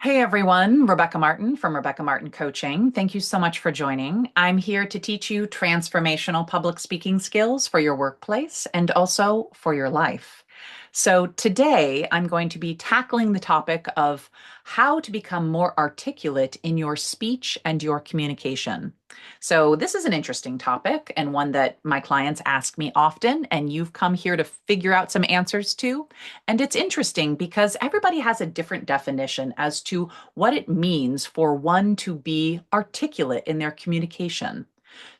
Hey everyone, Rebecca Martin from Rebecca Martin Coaching. Thank you so much for joining. I'm here to teach you transformational public speaking skills for your workplace and also for your life. So today I'm going to be tackling the topic of how to become more articulate in your speech and your communication. So this is an interesting topic and one that my clients ask me often, and you've come here to figure out some answers to. And it's interesting because everybody has a different definition as to what it means for one to be articulate in their communication.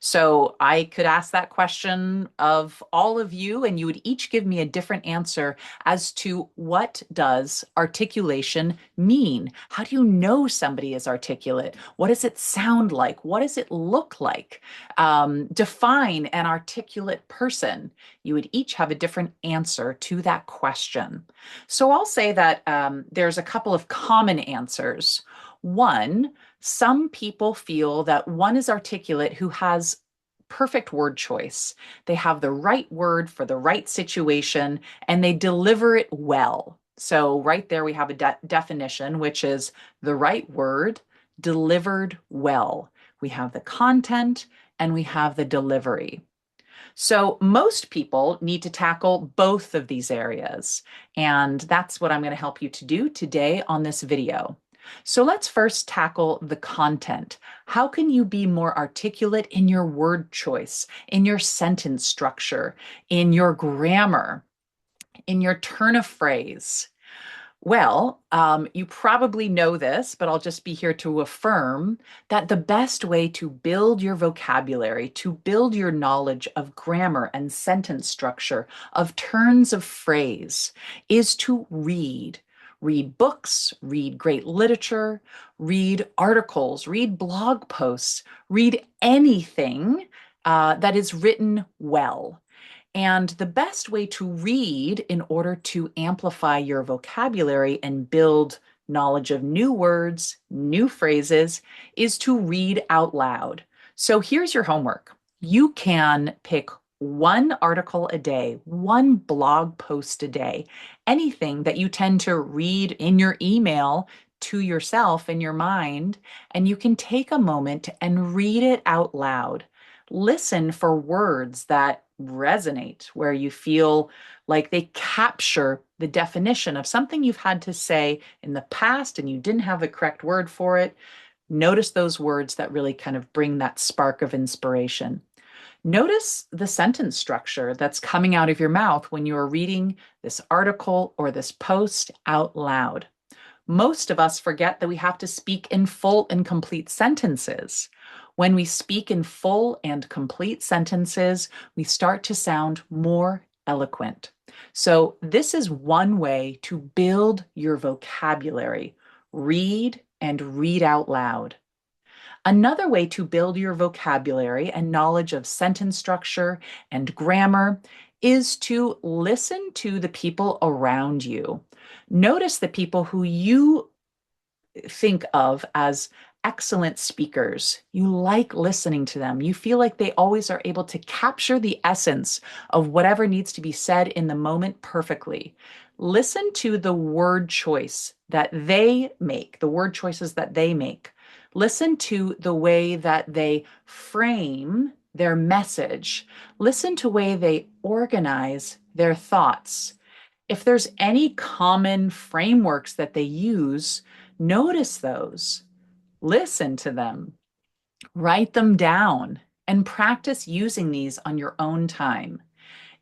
So I could ask that question of all of you, and you would each give me a different answer as to what does articulation mean? How do you know somebody is articulate? What does it sound like? What does it look like? Define an articulate person. You would each have a different answer to that question. So I'll say that there's a couple of common answers. One, some people feel that one is articulate who has perfect word choice. They have the right word for the right situation and they deliver it well. So, right there, we have a definition, which is the right word delivered well. We have the content and we have the delivery. So, most people need to tackle both of these areas. And that's what I'm going to help you to do today on this video. So, let's first tackle the content. How can you be more articulate in your word choice, in your sentence structure, in your grammar, in your turn of phrase? Well, you probably know this, but I'll just be here to affirm that the best way to build your vocabulary, to build your knowledge of grammar and sentence structure, of turns of phrase, is to read. Read books, read great literature, read articles, read blog posts, read anything that is written well. And the best way to read in order to amplify your vocabulary and build knowledge of new words, new phrases, is to read out loud. So here's your homework. You can pick one article a day, one blog post a day, anything that you tend to read in your email to yourself in your mind, and you can take a moment and read it out loud. Listen for words that resonate, where you feel like they capture the definition of something you've had to say in the past and you didn't have the correct word for it. Notice those words that really kind of bring that spark of inspiration. Notice the sentence structure that's coming out of your mouth when you are reading this article or this post out loud. Most of us forget that we have to speak in full and complete sentences. When we speak in full and complete sentences, we start to sound more eloquent. So, this is one way to build your vocabulary. Read and read out loud. Another way to build your vocabulary and knowledge of sentence structure and grammar is to listen to the people around you. Notice the people who you think of as excellent speakers. You like listening to them. You feel like they always are able to capture the essence of whatever needs to be said in the moment perfectly. Listen to the word choice that they make, the word choices that they make. Listen to the way that they frame their message. Listen to the way they organize their thoughts. If there's any common frameworks that they use, notice those, listen to them, write them down, and practice using these on your own time.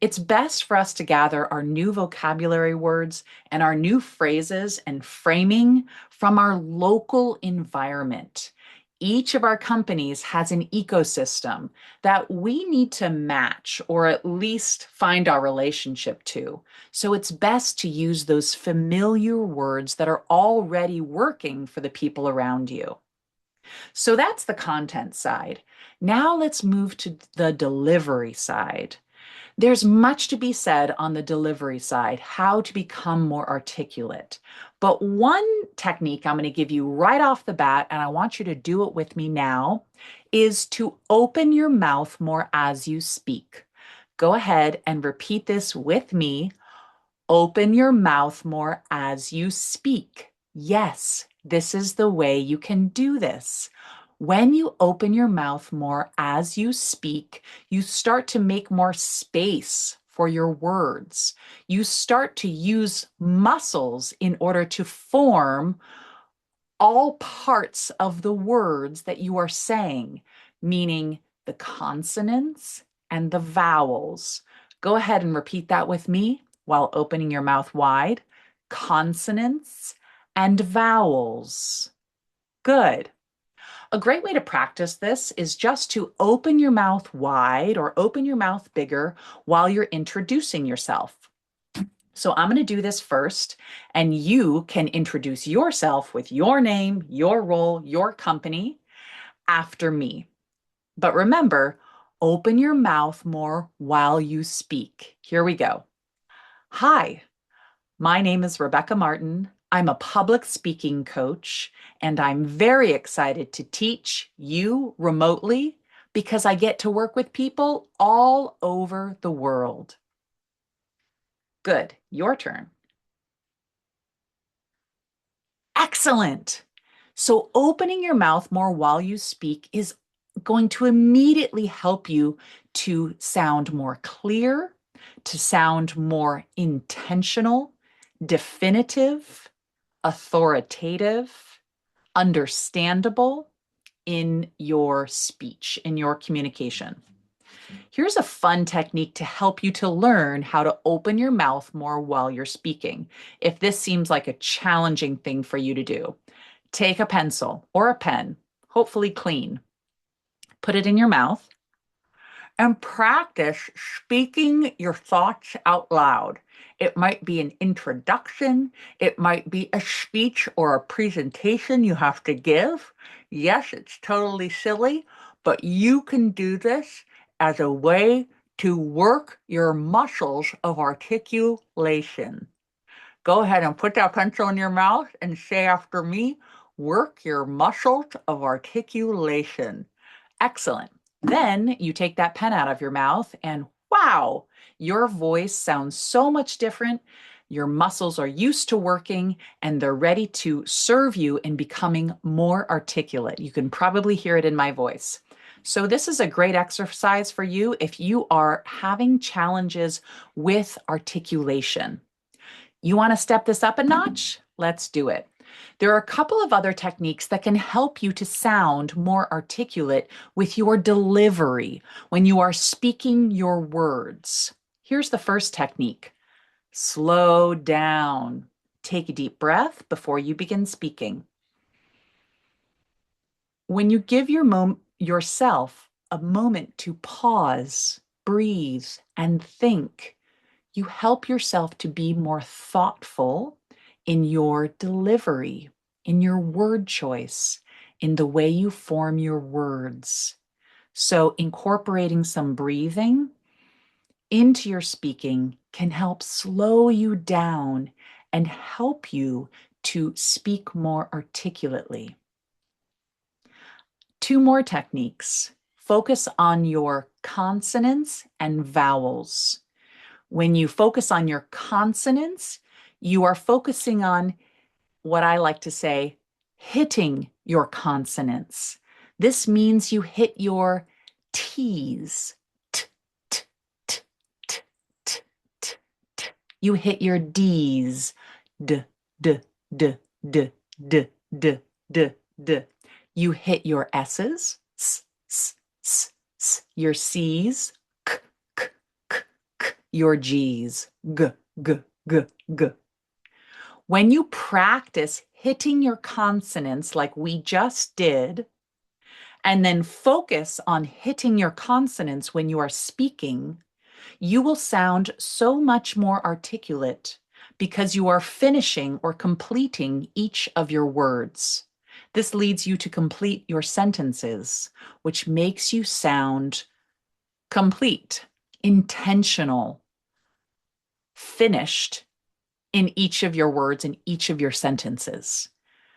It's best for us to gather our new vocabulary words and our new phrases and framing from our local environment. Each of our companies has an ecosystem that we need to match or at least find our relationship to. So it's best to use those familiar words that are already working for the people around you. So that's the content side. Now let's move to the delivery side. There's much to be said on the delivery side, how to become more articulate. But one technique I'm going to give you right off the bat, and I want you to do it with me now, is to open your mouth more as you speak. Go ahead and repeat this with me. Open your mouth more as you speak. Yes, This is the way you can do this. When you open your mouth more as you speak, you start to make more space for your words. You start to use muscles in order to form all parts of the words that you are saying, meaning the consonants and the vowels. Go ahead and repeat that with me while opening your mouth wide. Consonants and vowels. Good. A great way to practice this is just to open your mouth wide or open your mouth bigger while you're introducing yourself. So I'm going to do this first, and you can introduce yourself with your name, your role, your company after me. But remember, open your mouth more while you speak. Here we go. Hi, my name is Rebecca Martin. I'm a public speaking coach, and I'm very excited to teach you remotely because I get to work with people all over the world. Good, your turn. Excellent. So, opening your mouth more while you speak is going to immediately help you to sound more clear, to sound more intentional, definitive, authoritative, understandable in your speech, in your communication. Here's a fun technique to help you to learn how to open your mouth more while you're speaking. If this seems like a challenging thing for you to do, take a pencil or a pen, hopefully clean, put it in your mouth, and practice speaking your thoughts out loud. It might be an introduction, it might be a speech or a presentation you have to give. Yes, it's totally silly, but you can do this as a way to work your muscles of articulation. Go ahead and put that pencil in your mouth and say after me, work your muscles of articulation. Excellent. Then you take that pen out of your mouth and wow, your voice sounds so much different. Your muscles are used to working and they're ready to serve you in becoming more articulate. You can probably hear it in my voice. So, this is a great exercise for you if you are having challenges with articulation. You want to step this up a notch? Let's do it. There are a couple of other techniques that can help you to sound more articulate with your delivery when you are speaking your words. Here's the first technique. Slow down. Take a deep breath before you begin speaking. When you give yourself a moment to pause, breathe, and think, you help yourself to be more thoughtful in your delivery, in your word choice, in the way you form your words. So, incorporating some breathing into your speaking can help slow you down and help you to speak more articulately. Two more techniques. Focus on your consonants and vowels. When you focus on your consonants, you are focusing on what I like to say, hitting your consonants. This means you hit your T's. T, t, t, t, t, t, t. You hit your D's. D, d, d, d, d, d, d, d. You hit your S's. S, s, s, s. Your C's. K, k, k, k. Your G's. G, g, g, g. When you practice hitting your consonants like we just did, and then focus on hitting your consonants when you are speaking, you will sound so much more articulate because you are finishing or completing each of your words. This leads you to complete your sentences, which makes you sound complete, intentional, finished in each of your words, in each of your sentences.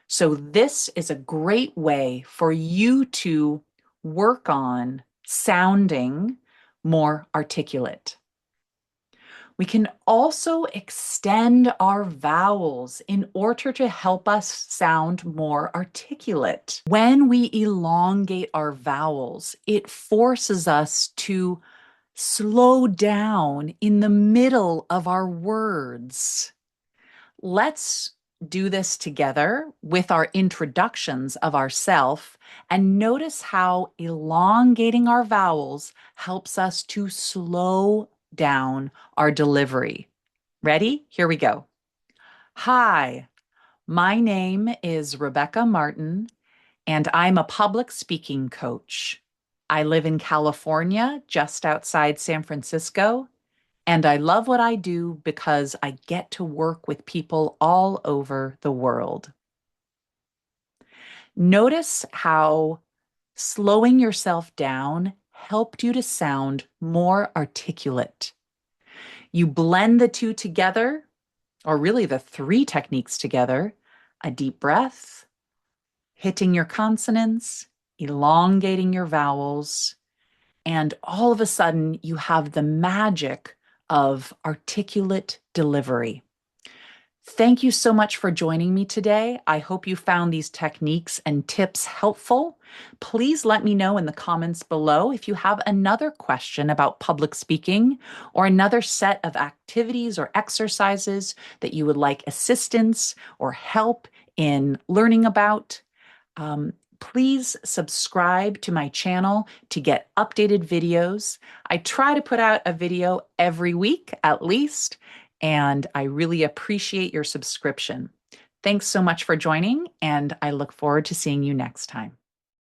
So this is a great way for you to work on sounding more articulate. We can also extend our vowels in order to help us sound more articulate. When we elongate our vowels, it forces us to slow down in the middle of our words. Let's do this together with our introductions of ourself and notice how elongating our vowels helps us to slow down our delivery. Ready? Here we go. Hi, my name is Rebecca Martin, and I'm a public speaking coach. I live in California, just outside San Francisco, and I love what I do because I get to work with people all over the world. Notice how slowing yourself down helped you to sound more articulate. You blend the two together, or really the three techniques together: a deep breath, hitting your consonants, elongating your vowels, and all of a sudden you have the magic of articulate delivery. Thank you so much for joining me today. I hope you found these techniques and tips helpful. Please let me know in the comments below if you have another question about public speaking or another set of activities or exercises that you would like assistance or help in learning about. Please subscribe to my channel to get updated videos. I try to put out a video every week at least, and I really appreciate your subscription. Thanks so much for joining, and I look forward to seeing you next time.